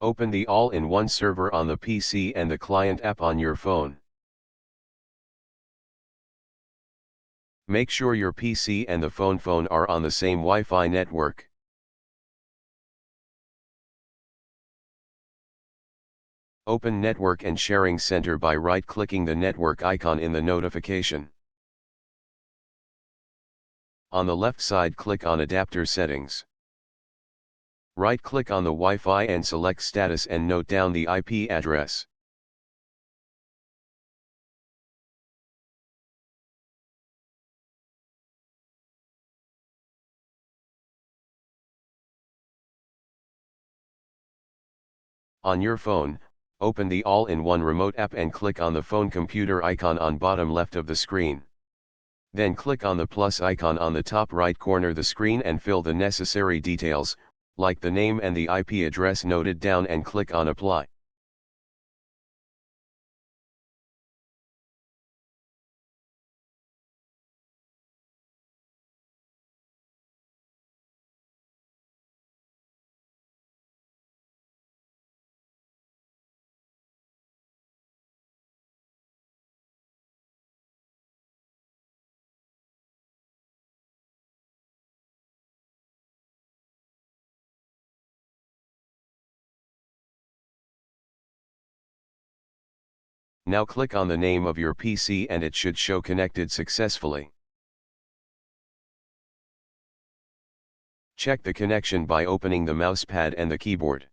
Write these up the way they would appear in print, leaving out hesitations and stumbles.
Open the all-in-one server on the PC and the client app on your phone. Make sure your PC and the phone are on the same Wi-Fi network. Open Network and Sharing Center by right-clicking the network icon in the notification. On the left side, click on Adapter Settings. Right-click on the Wi-Fi and select Status and note down the IP address. On your phone, open the all-in-one remote app and click on the phone computer icon on bottom left of the screen. Then click on the plus icon on the top right corner of the screen and fill the necessary details, like the name and the IP address noted down, and click on Apply. Now click on the name of your PC and it should show connected successfully. Check the connection by opening the mousepad and the keyboard.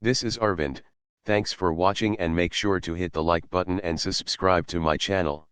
This is Arvind, thanks for watching and make sure to hit the like button and subscribe to my channel.